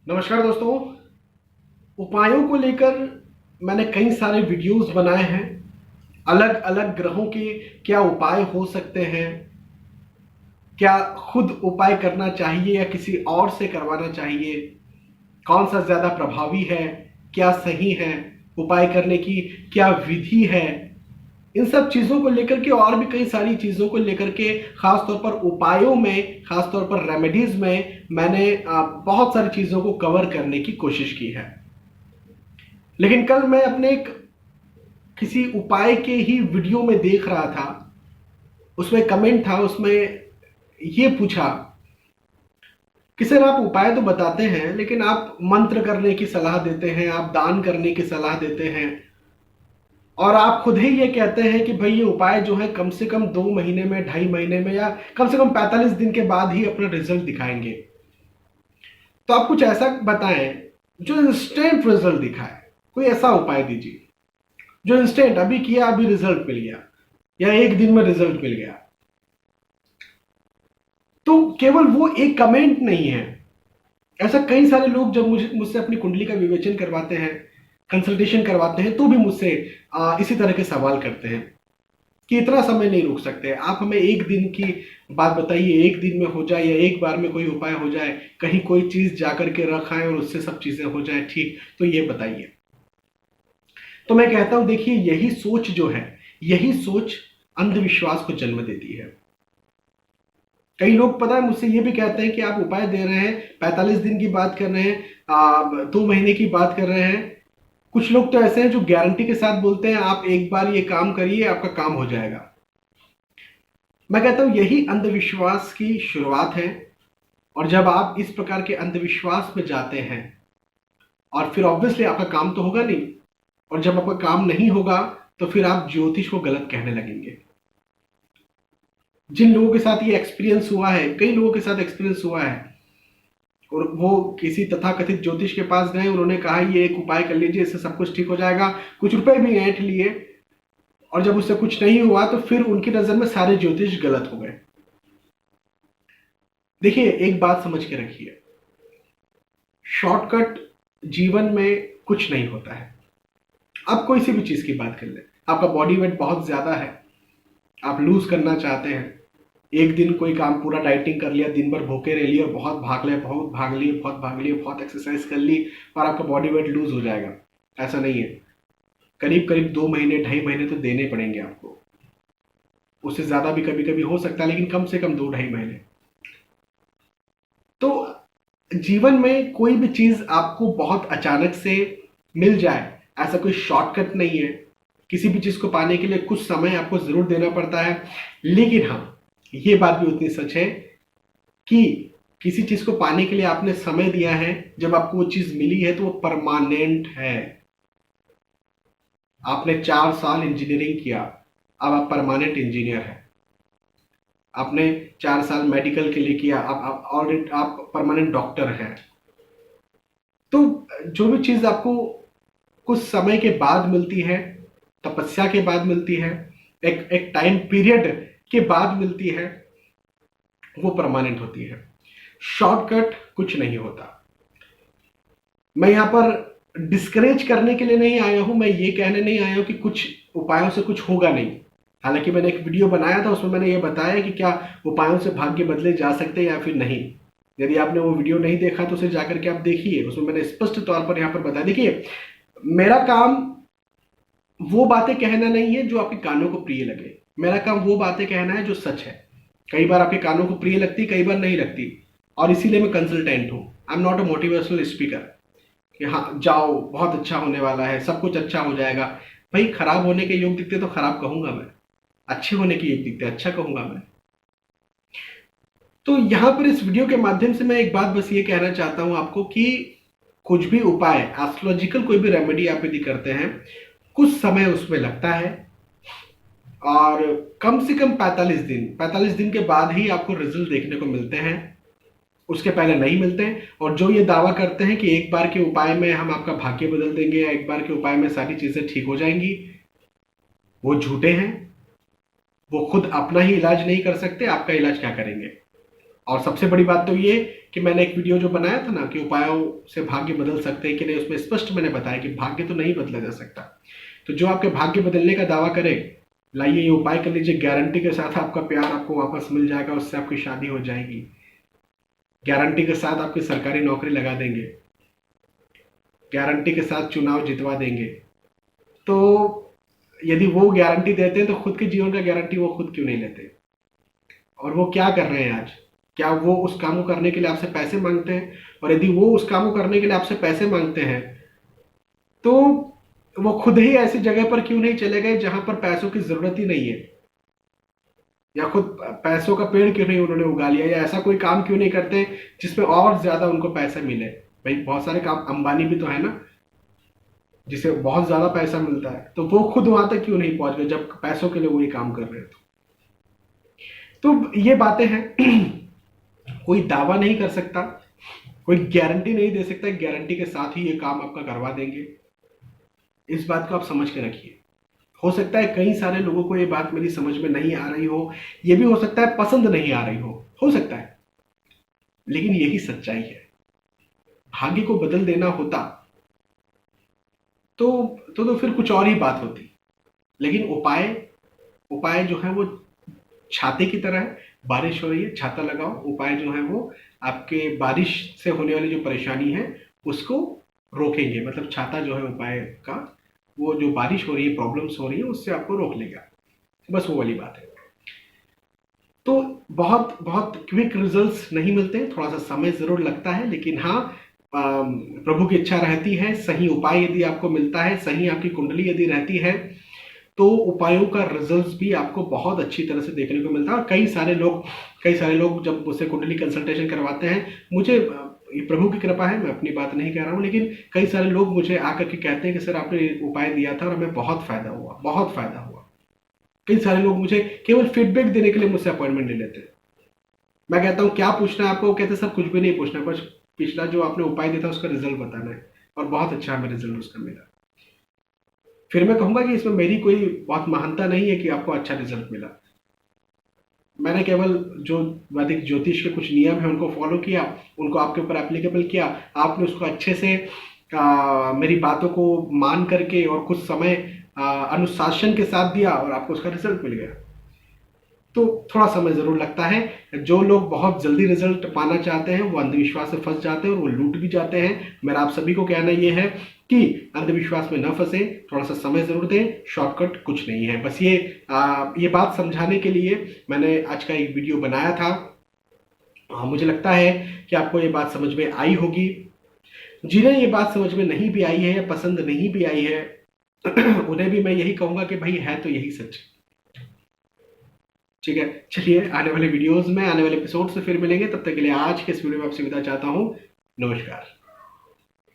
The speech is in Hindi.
नमस्कार दोस्तों। उपायों को लेकर मैंने कई सारे वीडियोस बनाए हैं। अलग अलग ग्रहों के क्या उपाय हो सकते हैं, क्या खुद उपाय करना चाहिए या किसी और से करवाना चाहिए, कौन सा ज़्यादा प्रभावी है, क्या सही है, उपाय करने की क्या विधि है, इन सब चीज़ों को लेकर के और भी कई सारी चीज़ों को लेकर के खास तौर पर उपायों में, खास तौर पर रेमेडीज में मैंने बहुत सारी चीज़ों को कवर करने की कोशिश की है। लेकिन कल मैं अपने किसी उपाय के ही वीडियो में देख रहा था, उसमें कमेंट था, उसमें ये पूछा कि सर आप उपाय तो बताते हैं लेकिन आप मंत्र करने की सलाह देते हैं, आप दान करने की सलाह देते हैं और आप खुद ही ये कहते हैं कि भाई ये उपाय जो है कम से कम 2 महीने में, 2.5 महीने में या कम से कम 45 दिन के बाद ही अपना रिजल्ट दिखाएंगे। तो आप कुछ ऐसा बताएं जो इंस्टेंट रिजल्ट दिखाए। कोई ऐसा उपाय दीजिए जो इंस्टेंट अभी किया अभी रिजल्ट मिल गया या एक दिन में रिजल्ट मिल गया। तो केवल वो एक कमेंट नहीं है, ऐसा कई सारे लोग जब मुझसे अपनी कुंडली का विवेचन करवाते हैं, कंसल्टेशन करवाते हैं, तो भी मुझसे इसी तरह के सवाल करते हैं कि इतना समय नहीं रुक सकते आप, हमें एक दिन की बात बताइए, एक दिन में हो जाए या एक बार में कोई उपाय हो जाए, कहीं कोई चीज जाकर के रखाएं और उससे सब चीजें हो जाए ठीक, तो ये बताइए। तो मैं कहता हूं देखिए, यही सोच जो है, यही सोच अंधविश्वास को जन्म देती है। कई लोग पता है मुझसे ये भी कहते हैं कि आप उपाय दे रहे हैं, 45 दिन की बात कर रहे हैं, 2 महीने की बात कर रहे हैं। कुछ लोग तो ऐसे हैं जो गारंटी के साथ बोलते हैं आप एक बार ये काम करिए आपका काम हो जाएगा। मैं कहता हूं यही अंधविश्वास की शुरुआत है। और जब आप इस प्रकार के अंधविश्वास में जाते हैं और फिर ऑब्वियसली आपका काम तो होगा नहीं, और जब आपका काम नहीं होगा तो फिर आप ज्योतिष को गलत कहने लगेंगे। जिन लोगों के साथ ये एक्सपीरियंस हुआ है, कई लोगों के साथ एक्सपीरियंस हुआ है, और वो किसी तथाकथित ज्योतिष के पास गए, उन्होंने कहा ये एक उपाय कर लीजिए इससे सब कुछ ठीक हो जाएगा, कुछ रुपए भी ऐंठ लिए, और जब उससे कुछ नहीं हुआ तो फिर उनकी नजर में सारे ज्योतिष गलत हो गए। देखिए एक बात समझ के रखिए, शॉर्टकट जीवन में कुछ नहीं होता है। आप कोई सी भी चीज की बात कर लें, आपका बॉडी वेट बहुत ज्यादा है, आप लूज करना चाहते हैं, एक दिन कोई काम पूरा डाइटिंग कर लिया, दिन भर भूखे रह लिए और बहुत भाग लिया, बहुत भाग लिए, बहुत भाग लिए, बहुत एक्सरसाइज कर ली और आपका बॉडी वेट लूज हो जाएगा, ऐसा नहीं है। करीब करीब 2 महीने, 2.5 महीने तो देने पड़ेंगे आपको, उससे ज्यादा भी कभी कभी हो सकता है, लेकिन कम से कम 2-2.5 महीने। तो जीवन में कोई भी चीज आपको बहुत अचानक से मिल जाए ऐसा कोई शॉर्टकट नहीं है। किसी भी चीज को पाने के लिए कुछ समय आपको जरूर देना पड़ता है, लेकिन हाँ ये बात भी उतनी सच है कि किसी चीज को पाने के लिए आपने समय दिया है, जब आपको वो चीज मिली है तो वो परमानेंट है। आपने 4 साल इंजीनियरिंग किया, अब आप परमानेंट इंजीनियर हैं। आपने 4 साल मेडिकल के लिए किया, अब आप ऑलरेडी आप परमानेंट डॉक्टर हैं। तो जो भी चीज आपको कुछ समय के बाद मिलती है, तपस्या के बाद मिलती है, एक एक टाइम पीरियड के बाद मिलती है, वो परमानेंट होती है। शॉर्टकट कुछ नहीं होता। मैं यहां पर डिस्करेज करने के लिए नहीं आया हूं, मैं ये कहने नहीं आया हूं कि कुछ उपायों से कुछ होगा नहीं। हालांकि मैंने एक वीडियो बनाया था, उसमें मैंने ये बताया कि क्या उपायों से भाग्य बदले जा सकते हैं या फिर नहीं। यदि आपने वो वीडियो नहीं देखा तो उसे जाकर के आप देखिए, उसमें मैंने स्पष्ट तौर पर यहां पर बताया। देखिए मेरा काम वो बातें कहना नहीं है जो आपके कानों को प्रिय लगे, मेरा काम वो बातें कहना है जो सच है। कई बार आपके कानों को प्रिय लगती, कई बार नहीं लगती, और इसीलिए मैं कंसल्टेंट हूं। I am not a motivational speaker कि हाँ जाओ बहुत अच्छा होने वाला है, सब कुछ अच्छा हो जाएगा। भाई खराब होने के योग दिखते तो खराब कहूंगा मैं, अच्छे होने के योग दिखते अच्छा कहूंगा मैं। तो यहां पर इस वीडियो के माध्यम से मैं एक बात बस ये कहना चाहता हूं आपको कि कुछ भी उपाय, एस्ट्रोलॉजिकल कोई भी रेमेडी आप यदि करते हैं, कुछ समय उसमें लगता है, और कम से कम 45 दिन के बाद ही आपको रिजल्ट देखने को मिलते हैं, उसके पहले नहीं मिलते हैं। और जो ये दावा करते हैं कि एक बार के उपाय में हम आपका भाग्य बदल देंगे या एक बार के उपाय में सारी चीजें ठीक हो जाएंगी, वो झूठे हैं। वो खुद अपना ही इलाज नहीं कर सकते, आपका इलाज क्या करेंगे। और सबसे बड़ी बात तो ये कि मैंने एक वीडियो जो बनाया था ना कि उपायों से भाग्य बदल सकते हैं कि नहीं, उसमें स्पष्ट मैंने बताया कि भाग्य तो नहीं बदला जा सकता। तो जो आपके भाग्य बदलने का दावा करे, लाइए ये उपाय कर लीजिए, गारंटी के साथ आपका प्यार आपको वापस मिल जाएगा, उससे आपकी शादी हो जाएगी, गारंटी के साथ आपकी सरकारी नौकरी लगा देंगे, गारंटी के साथ चुनाव जितवा देंगे। तो यदि वो गारंटी देते हैं तो खुद के जीवन का गारंटी वो खुद क्यों नहीं लेते? और वो क्या कर रहे हैं आज? क्या वो उस काम को करने के लिए आपसे पैसे मांगते हैं? और यदि वो उस काम को करने के लिए आपसे पैसे मांगते हैं तो वो खुद ही ऐसी जगह पर क्यों नहीं चले गए जहां पर पैसों की जरूरत ही नहीं है? या खुद पैसों का पेड़ क्यों नहीं उन्होंने उगा लिया? या ऐसा कोई काम क्यों नहीं करते जिसमें और ज्यादा उनको पैसा मिले? भाई बहुत सारे काम, अंबानी भी तो है ना जिसे बहुत ज्यादा पैसा मिलता है, तो वो खुद वहां तक क्यों नहीं पहुंच गए जब पैसों के लिए वो ये काम कर रहे हैं? तो ये बातें हैं। कोई दावा नहीं कर सकता, कोई गारंटी नहीं दे सकता, गारंटी के साथ ही ये काम आपका करवा देंगे। इस बात को आप समझ के रखिए। हो सकता है कई सारे लोगों को ये बात मेरी समझ में नहीं आ रही हो, ये भी हो सकता है पसंद नहीं आ रही हो सकता है, लेकिन यही सच्चाई है। भाग्य को बदल देना होता तो फिर कुछ और ही बात होती। लेकिन उपाय उपाय जो है वो छाते की तरह है। बारिश हो रही है, छाता लगाओ। उपाय जो है वो आपके बारिश से होने वाली जो परेशानी है उसको रोकेंगे। मतलब छाता जो है उपाय का, वो जो बारिश हो रही है, प्रॉब्लम्स हो रही है, उससे आपको रोक लेगा। बस वो वाली बात है। तो बहुत बहुत क्विक रिजल्ट्स नहीं मिलते, थोड़ा सा समय जरूर लगता है, लेकिन हाँ, प्रभु की इच्छा रहती है, सही उपाय यदि आपको मिलता है, सही आपकी कुंडली यदि रहती है, तो उपायों का रिजल्ट्स भी आपको बहुत अच्छी तरह से देखने को मिलता है। और कई सारे लोग जब मुझसे कुंडली कंसल्टेशन करवाते हैं, मुझे ये प्रभु की कृपा है, मैं अपनी बात नहीं कह रहा हूँ, लेकिन कई सारे लोग मुझे आकर के कहते हैं कि सर आपने उपाय दिया था और हमें बहुत फायदा हुआ, बहुत फायदा हुआ। कई सारे लोग मुझे केवल फीडबैक देने के लिए मुझसे अपॉइंटमेंट ले लेते हैं। मैं कहता हूँ क्या पूछना है आपको? वो कहते हैं सर कुछ भी नहीं पूछना, बस पिछला जो आपने उपाय दिया था उसका रिजल्ट बताना है, और बहुत अच्छा हमें रिजल्ट उसका मिला। फिर मैं कहूंगा कि इसमें मेरी कोई बहुत महानता नहीं है कि आपको अच्छा रिजल्ट मिला। मैंने केवल जो वैदिक ज्योतिष के कुछ नियम है उनको फॉलो किया, उनको आपके ऊपर एप्लीकेबल किया, आपने उसको अच्छे से मेरी बातों को मान करके और कुछ समय अनुशासन के साथ दिया और आपको उसका रिजल्ट मिल गया। तो थोड़ा समय जरूर लगता है। जो लोग बहुत जल्दी रिजल्ट पाना चाहते हैं वो अंधविश्वास से फंस जाते हैं और वो लूट भी जाते हैं। मेरा आप सभी को कहना ये है कि अंधविश्वास में न फंसे, थोड़ा सा समय जरूर दें, शॉर्टकट कुछ नहीं है। बस ये बात समझाने के लिए मैंने आज का एक वीडियो बनाया था। मुझे लगता है कि आपको ये बात समझ में आई होगी। जिन्हें ये बात समझ में नहीं भी आई है, पसंद नहीं भी आई है, उन्हें भी मैं यही कहूंगा कि भाई है तो यही सच। ठीक है, चलिए आने वाले वीडियोस में, आने वाले एपिसोड से फिर मिलेंगे। तब तक के लिए आज के इस वीडियो में आपसे विदा चाहता हूं। नमस्कार।